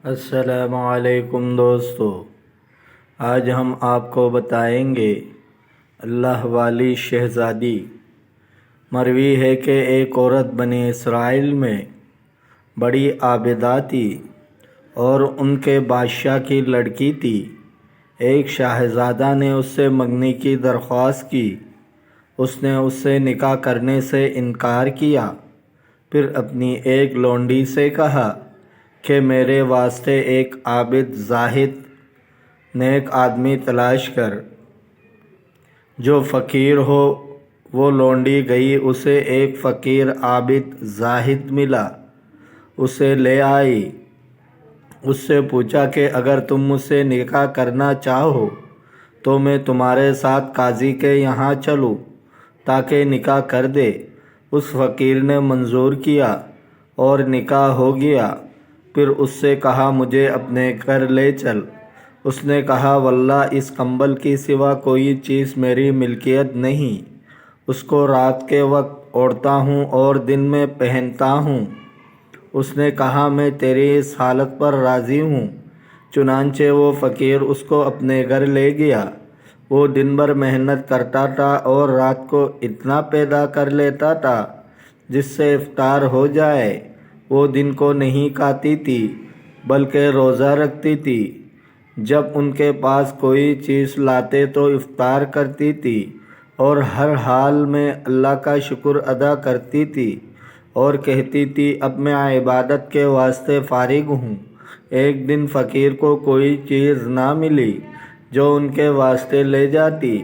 السلام علیکم دوستو، آج ہم آپ کو بتائیں گے اللہ والی شہزادی۔ مروی ہے کہ ایک عورت بنی اسرائیل میں بڑی عابدہ تھی اور ان کے بادشاہ کی لڑکی تھی۔ ایک شاہزادہ نے اس سے منگنی کی درخواست کی۔ اس نے اس سے نکاح کرنے سے انکار کیا۔ پھر اپنی ایک لونڈی سے کہا کہ میرے واسطے ایک عابد، زاہد، نیک آدمی تلاش کر جو فقیر ہو۔ وہ لونڈی گئی، اسے ایک فقیر عابد زاہد ملا، اسے لے آئی۔ اس سے پوچھا کہ اگر تم مجھ سے نکاح کرنا چاہو تو میں تمہارے ساتھ قاضی کے یہاں چلوں تاکہ نکاح کر دے۔ اس فقیر نے منظور کیا اور نکاح ہو گیا۔ پھر اس سے کہا مجھے اپنے گھر لے چل۔ اس نے کہا واللہ اس کمبل کی سوا کوئی چیز میری ملکیت نہیں، اس کو رات کے وقت اوڑھتا ہوں اور دن میں پہنتا ہوں۔ اس نے کہا میں تیری اس حالت پر راضی ہوں۔ چنانچہ وہ فقیر اس کو اپنے گھر لے گیا۔ وہ دن بھر محنت کرتا تھا اور رات کو اتنا پیدا کر لیتا تھا جس سے افطار ہو جائے۔ وہ دن کو نہیں کھاتی تھی بلکہ روزہ رکھتی تھی۔ جب ان کے پاس کوئی چیز لاتے تو افطار کرتی تھی اور ہر حال میں اللہ کا شکر ادا کرتی تھی اور کہتی تھی اب میں عبادت کے واسطے فارغ ہوں۔ ایک دن فقیر کو کوئی چیز نہ ملی جو ان کے واسطے لے جاتی۔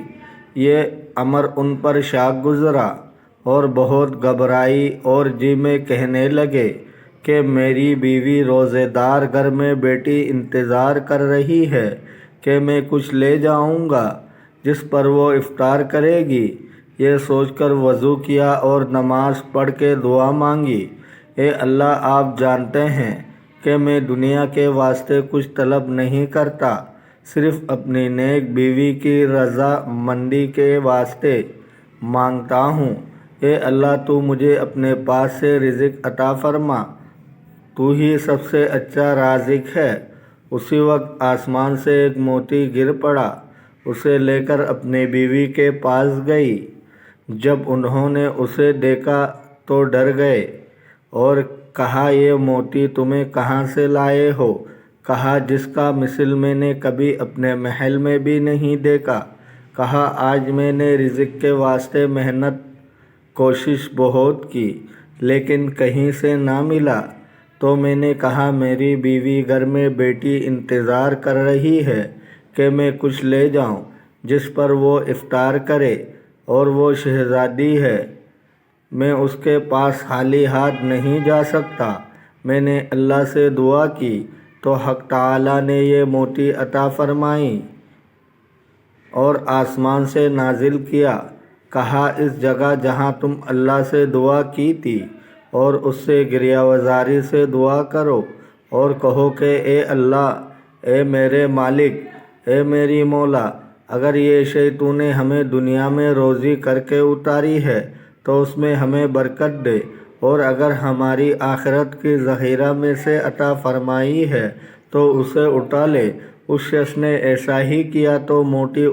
یہ امر ان پر شاق گزرا اور بہت گھبرائی اور جی میں کہنے لگے کہ میری بیوی روزے دار گھر میں بیٹی انتظار کر رہی ہے کہ میں کچھ لے جاؤں گا جس پر وہ افطار کرے گی۔ یہ سوچ کر وضو کیا اور نماز پڑھ کے دعا مانگی، اے اللہ آپ جانتے ہیں کہ میں دنیا کے واسطے کچھ طلب نہیں کرتا، صرف اپنی نیک بیوی کی رضا مندی کے واسطے مانگتا ہوں۔ اے اللہ تو مجھے اپنے پاس سے رزق عطا فرما، تو ہی سب سے اچھا رازق ہے۔ اسی وقت آسمان سے ایک موتی گر پڑا، اسے لے کر اپنی بیوی کے پاس گئی۔ جب انہوں نے اسے دیکھا تو ڈر گئے اور کہا یہ موتی تمہیں کہاں سے لائے ہو؟ کہا جس کا مثل میں نے کبھی اپنے محل میں بھی نہیں دیکھا۔ کہا آج میں نے رزق کے واسطے محنت کوشش بہت کی لیکن کہیں سے نہ ملا، تو میں نے کہا میری بیوی گھر میں بیٹی انتظار کر رہی ہے کہ میں کچھ لے جاؤں جس پر وہ افطار کرے، اور وہ شہزادی ہے، میں اس کے پاس خالی ہاتھ نہیں جا سکتا۔ میں نے اللہ سے دعا کی تو حق تعالیٰ نے یہ موتی عطا فرمائی اور آسمان سے نازل کیا۔ کہا اس جگہ جہاں تم اللہ سے دعا کی تھی اور اس سے گریہ وزاری سے دعا کرو اور کہو کہ اے اللہ، اے میرے مالک، اے میری مولا، اگر یہ شے تو نے ہمیں دنیا میں روزی کر کے اتاری ہے تو اس میں ہمیں برکت دے، اور اگر ہماری آخرت کی ذخیرہ میں سے عطا فرمائی ہے تو اسے اٹھا لے۔ اس شخص نے ایسا ہی کیا تو موتی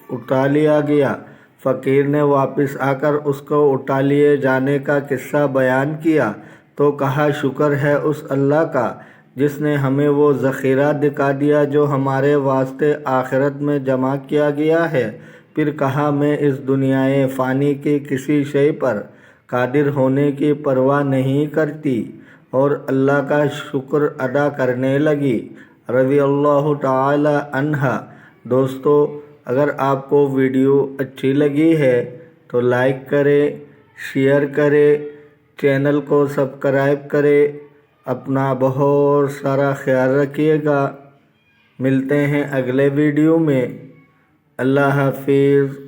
اٹھا لیا گیا۔ فقیر نے واپس آ کر اس کو اٹھا لیے جانے کا قصہ بیان کیا تو کہا شکر ہے اس اللہ کا جس نے ہمیں وہ ذخیرہ دکھا دیا جو ہمارے واسطے آخرت میں جمع کیا گیا ہے۔ پھر کہا میں اس دنیائے فانی کی کسی شے پر قادر ہونے کی پرواہ نہیں کرتی اور اللہ کا شکر ادا کرنے لگی، رضی اللہ تعالی عنہا۔ دوستو، اگر آپ کو ویڈیو اچھی لگی ہے تو لائک کریں، شیئر کریں، چینل کو سبسکرائب کریں۔ اپنا بہت سارا خیال رکھیے گا۔ ملتے ہیں اگلے ویڈیو میں۔ اللہ حافظ۔